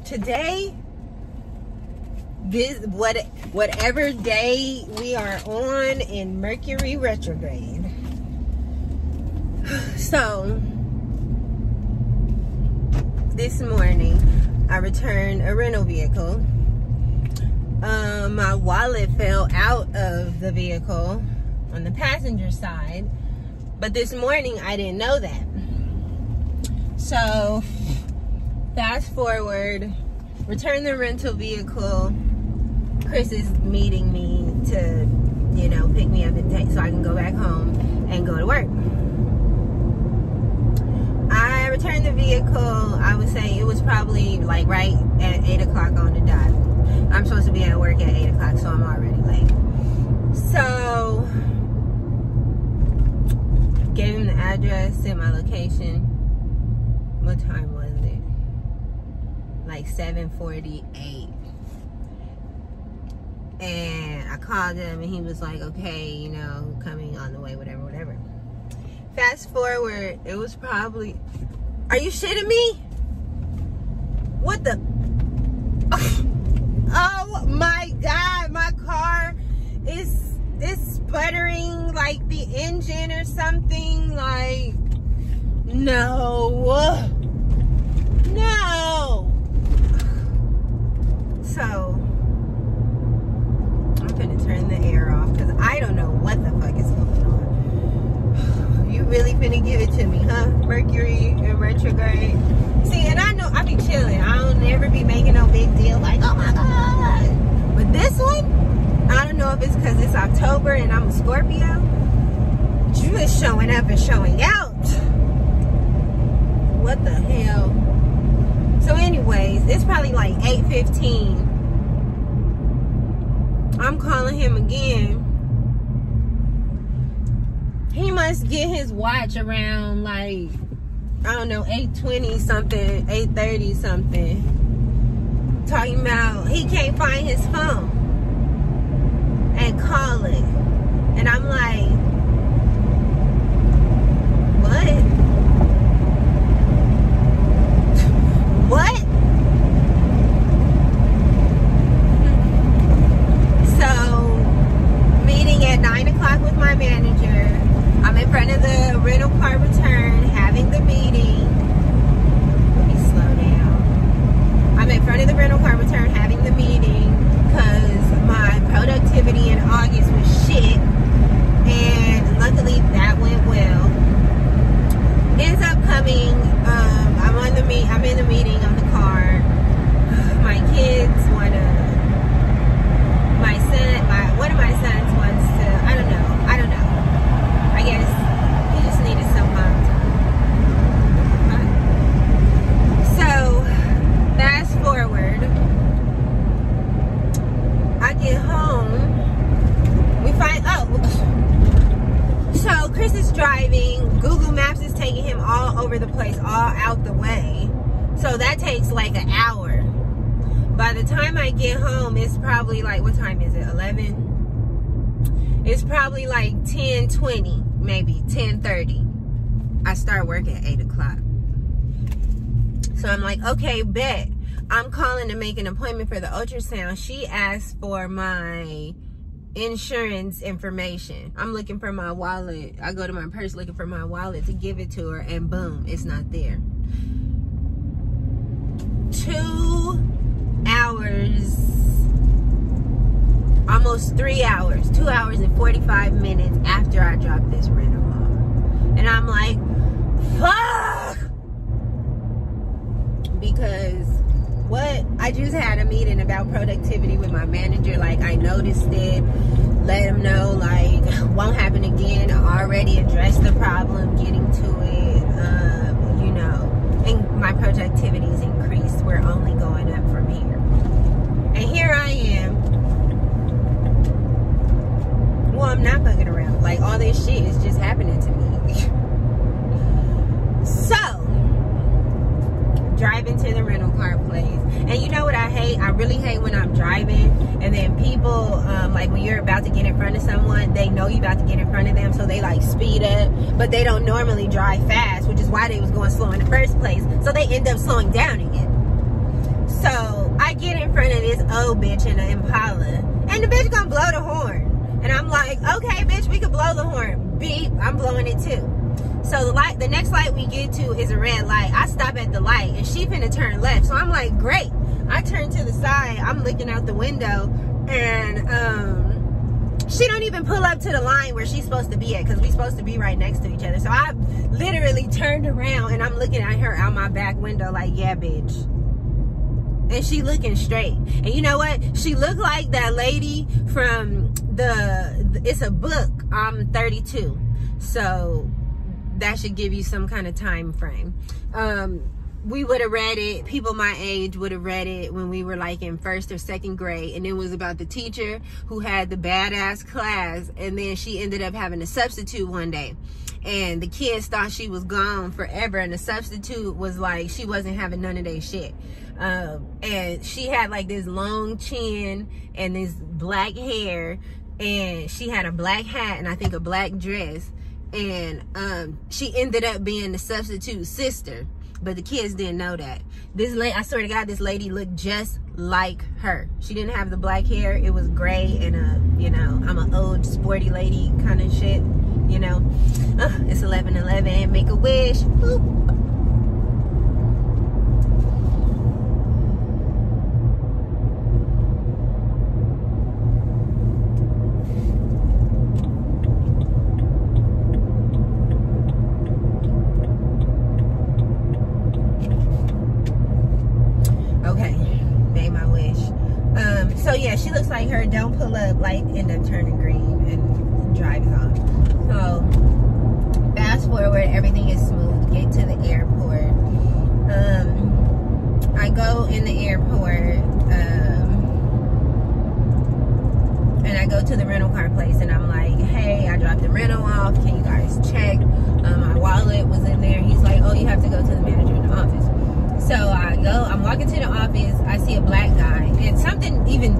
Today, whatever day we are on in Mercury retrograde. So, this morning, I returned a rental vehicle. My wallet fell out of the vehicle on the passenger side, but this morning I didn't know that. So, fast forward, return the rental vehicle. Chris is meeting me to, pick me up and take so I can go back home and go to work. I returned the vehicle, I would say it was probably like right at 8 o'clock on the dot. I'm supposed to be at work at 8 o'clock, so I'm already late. So, gave him the address, sent my location. What time was it? Like 7:48. And I called him and he was like, okay, coming on the way, whatever. Fast forward, it was probably, are you shitting me? What the? Oh my God, my car is sputtering like the engine or something. Like, no. So, I'm gonna turn the air off because I don't know what the fuck is going on. You really finna give it to me, huh? Mercury in retrograde. See, and I know I be chilling. I don't ever be making no big deal like, oh my God. But this one, I don't know if it's because it's October and I'm a Scorpio. But you is showing up and showing out. What the hell? So anyways, it's probably like 8:15. I'm calling him again. He must get his watch around like, I don't know, 8:20 something, 8:30 something. Talking about he can't find his phone and call it. And I'm like, what? What? So, meeting at 9 o'clock with my manager. I'm in front of the rental car return, having the meeting. Let me slow down. I'm in front of the rental car return, having the meeting, because my productivity in August was shit. And luckily that went well. Ends up coming, I'm in the meeting on the car. My kids one of my sons wants to, I don't know. I guess he just needed some mom time. So, fast forward. I get home. We find, so Chris is driving. Google Maps is taking him all over the place, all out the way. So that takes like an hour. By the time I get home, it's probably like, what time is it? 11? It's probably like 10:20, maybe 10:30. I start work at 8 o'clock. So I'm like, okay, bet. I'm calling to make an appointment for the ultrasound. She asked for my insurance information. I'm looking for my wallet. I go to my purse looking for my wallet to give it to her, and boom, it's not there. 2 hours, almost 3 hours, 2 hours and 45 minutes after I dropped this rental off. And I'm like, fuck! Because what? I just had a meeting about productivity with my manager. Like, I noticed it, let him know, like, won't happen again. I already addressed the problem, getting to it, and my productivity's increased. We're only going up from here. And here I am. Well, I'm not bugging around. Like, all this shit is just happening to me. So, driving to the rental car place. And you know what I hate? I really hate when I'm driving And then people, like when you're about to get in front of someone, they know you're about to get in front of them, so they like speed up, but they don't normally drive fast, which is why they was going slow in the first place. So they end up slowing down again. So I get in front of this old bitch in an Impala, and the bitch gonna blow the horn. And I'm like, okay, bitch, we can blow the horn. Beep, I'm blowing it too. So the next light we get to is a red light. I stop at the light, and she finna turn left. So I'm like, great. I turn to the side. I'm looking out the window, and she don't even pull up to the line where she's supposed to be at, because we're supposed to be right next to each other. So I literally turned around, and I'm looking at her out my back window like, yeah, bitch. And she looking straight. And you know what? She looked like that lady from it's a book, I'm 32. So that should give you some kind of time frame. We would have read it, people my age would have read it when we were like in 1st or 2nd grade, and it was about the teacher who had the badass class, and then she ended up having a substitute one day, and the kids thought she was gone forever, and the substitute was like, she wasn't having none of their shit. And she had like this long chin and this black hair, and she had a black hat and I think a black dress, and she ended up being the substitute sister. But the kids didn't know that. This lady, I swear to God, this lady looked just like her. She didn't have the black hair. It was gray, and you know, I'm an old sporty lady kind of shit, you know. It's 11:11. Make a wish. Boop. So yeah, she looks like her. Don't pull up, like end up turning green and drives off. So fast forward, everything is smooth. Get to the airport. I go in the airport, and I go to the rental car place, and I'm like, hey, I dropped the rental off. Can you guys check? My wallet was in there. He's like, oh, you have to go to the manager in the office. So I go, I'm walking to the office, I see a black guy, and something even,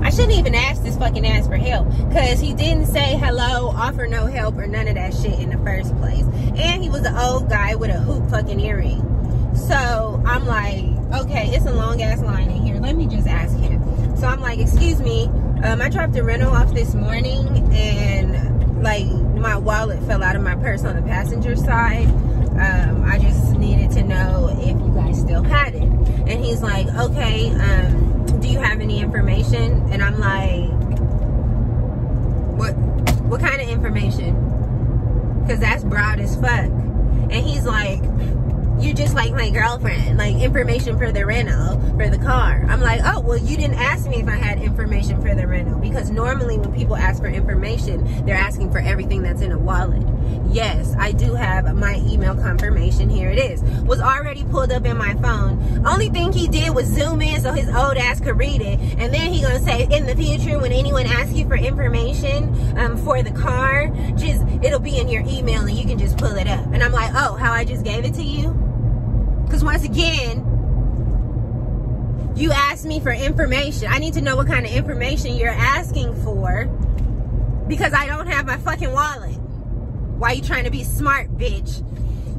I shouldn't even ask this fucking ass for help, because he didn't say hello, offer no help, or none of that shit in the first place. And he was an old guy with a hoop fucking earring. So I'm like, okay, it's a long ass line in here, let me just ask him. So I'm like, excuse me, I dropped the rental off this morning, and like my wallet fell out of my purse on the passenger side. I just needed to know if you guys still had it. And he's like, okay, do you have any information? And I'm like, what kind of information? Because that's broad as fuck. And he's like, you just like my girlfriend, like information for the rental, for the car. I'm like, oh, well, you didn't ask me if I had information for the rental, because normally when people ask for information, they're asking for everything that's in a wallet. Yes, I do have my email confirmation. Here it is. Was already pulled up in my phone. Only thing he did was zoom in so his old ass could read it. And then he gonna say, in the future, when anyone asks you for information for the car, just it'll be in your email and you can just pull it up. And I'm like, oh, how I just gave it to you? Because once again, you asked me for information. I need to know what kind of information you're asking for, because I don't have my fucking wallet. Why you trying to be smart, bitch?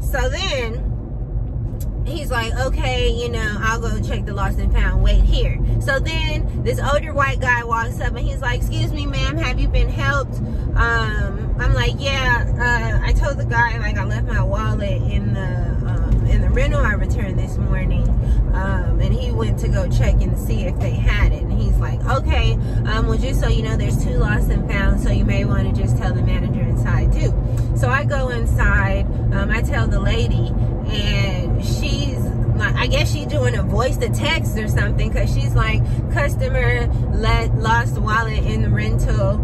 So then he's like, okay, you know, I'll go check the lost and found. Wait here. So then this older white guy walks up and he's like, excuse me, ma'am, have you been helped? I'm like, yeah, I told the guy, like, I left my wallet in the rental I returned this morning, and he went to go check and see if they had it. And he's like, okay, well, just so you know, there's 2 lost and found, so you may want to just tell the manager inside too. So I go inside, I tell the lady, and she's like, I guess she's doing a voice to text or something, because she's like, customer lost wallet in the rental,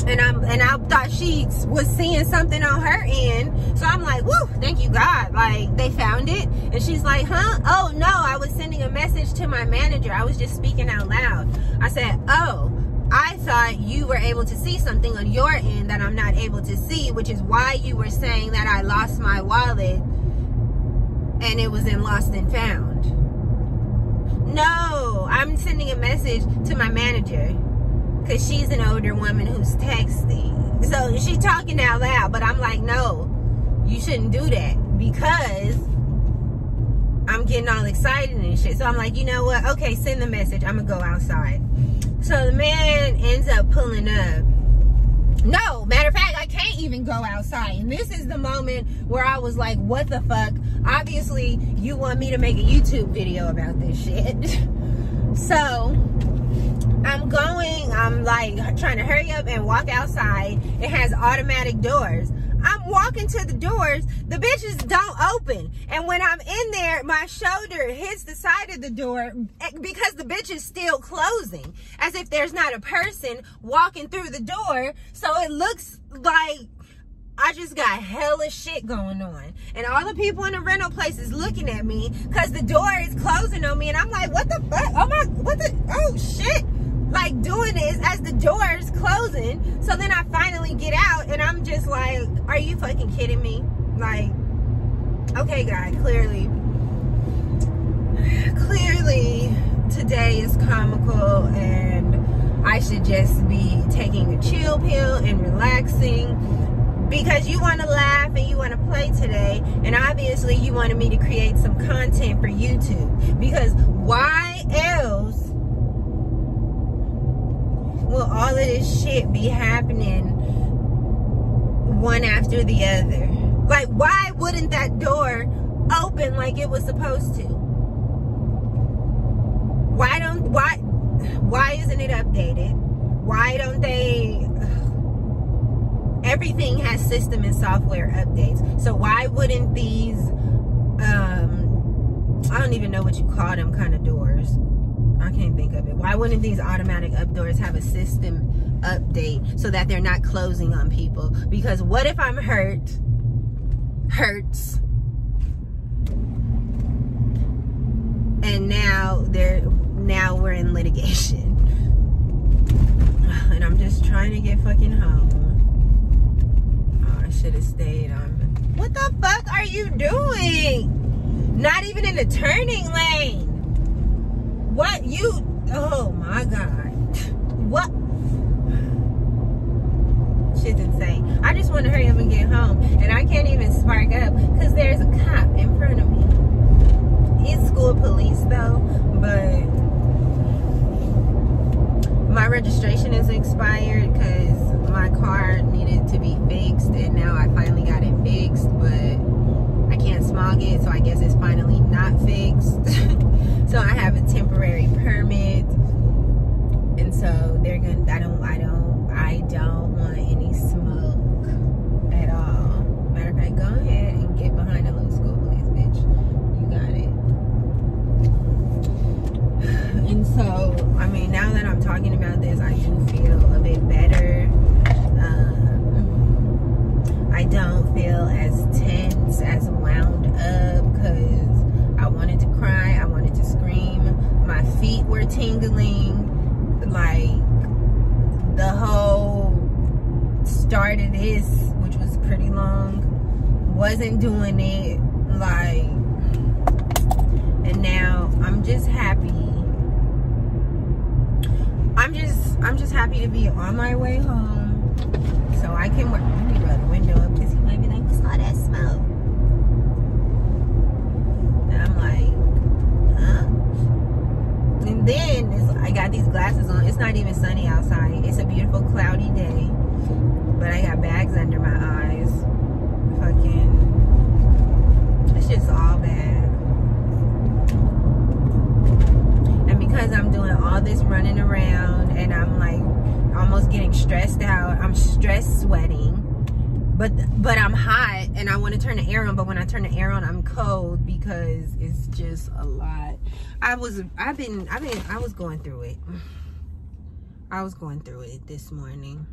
and I thought she was seeing something on her end. So I'm like, woo, thank you God, like they found it. And she's like, huh? Oh no, I was sending a message to my manager, I was just speaking out loud. I said, oh, I thought you were able to see something on your end that I'm not able to see, which is why you were saying that I lost my wallet and it was in lost and found. No, I'm sending a message to my manager because she's an older woman who's texting. So she's talking out loud, but I'm like, no, you shouldn't do that because I'm getting all excited and shit. So I'm like, you know what? Okay, send the message. I'm going to go outside. So the man ends up pulling up. No, matter of fact, I can't even go outside. And this is the moment where I was like, what the fuck? Obviously, you want me to make a YouTube video about this shit. So I'm like trying to hurry up and walk outside. It has automatic doors. I'm walking to the doors. The bitches don't open. And when I'm in there, my shoulder hits the side of the door because the bitch is still closing. As if there's not a person walking through the door. So it looks like I just got hella shit going on. And all the people in the rental place is looking at me because the door is closing on me. And I'm like, what the fuck? Oh shit. Like doing this as the door is closing. So then I finally get out and I'm just like, are you fucking kidding me? Like, okay, guy, clearly today is comical and I should just be taking a chill pill and relaxing because you want to laugh and you want to play today. And obviously you wanted me to create some content for YouTube because why else will all of this shit be happening one after the other? Like, why wouldn't that door open like it was supposed to? Why isn't it updated? Why don't they? Everything has system and software updates. So why wouldn't these, I don't even know what you call them kind of doors. I can't think of it. Why wouldn't these automatic up doors have a system update so that they're not closing on people? Because what if I'm hurts, and now we're in litigation, and I'm just trying to get fucking home. Oh, I should have stayed on. What the fuck are you doing? Not even in the turning lane. What you, oh my God. What? Shit's insane. I just want to hurry up and get home. And I can't even spark up because there's a cop in front of me. It's school police though, but my registration is expired because my car needed to be fixed and now I finally got it fixed, but I can't smog it, so I guess it's finally not fixed. So I have a temporary permit, and so they're gonna. I don't want any smoke at all. Matter of fact, go ahead and get behind the little school police, bitch. You got it. And so, I mean, now that I'm talking about this, I do feel a bit better. I don't feel as tense, as wound up, because I wanted to cry, I wanted to scream, my feet were tingling, like the whole start of this, which was pretty long, wasn't doing it, like, and now I'm just happy. I'm just happy to be on my way home, so I can work. Let me roll the window up because he might be like, what's all that smoke? And I'm like, huh? And then I got these glasses on. It's not even sunny outside. It's a beautiful cloudy day, but I got bags under my eyes. Fucking, it's just all bad. And because I'm doing all this running around and I'm like almost getting stressed out, I'm stress sweating, but I'm hot and I want to turn the air on, but when I turn the air on I'm cold because it's just a lot. I was going through it. I was going through it this morning.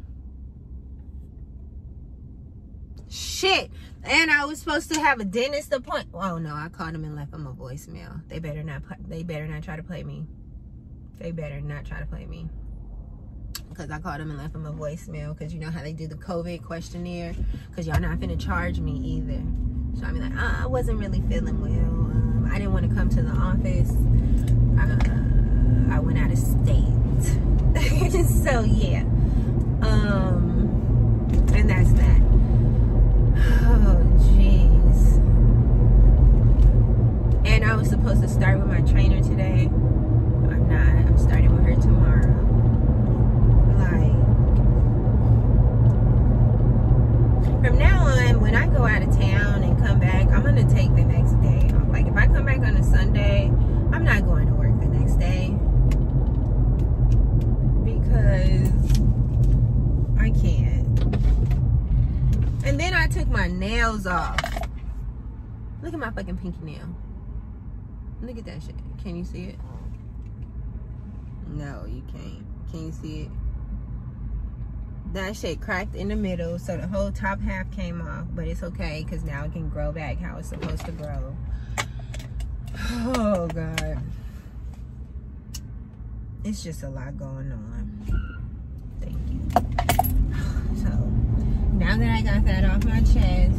Shit. And I was supposed to have a dentist appointment. Oh no, I called him and left him a voicemail. They better not try to play me. They better not try to play me. Because I called him and left him a voicemail. Because you know how they do the COVID questionnaire. Because y'all not finna charge me either. So I mean, like, I wasn't really feeling well. I didn't want to come to the office. I went out of state. So yeah, and that's that. Oh jeez. And I was supposed to start with my trainer today. I'm not. I'm starting with her tomorrow. Like, from now on, when I go out of town and come back, I'm gonna take the next day off. Like, if I come back on a Sunday, I'm not going to work the next day. Because I can't. And then I took my nails off. Look at my fucking pinky nail. Look at that shit. Can you see it? No, you can't. Can you see it? That shit cracked in the middle, so the whole top half came off. But it's okay, because now it can grow back how it's supposed to grow. Oh, God. It's just a lot going on. Thank you. So, now that I got that off my chest,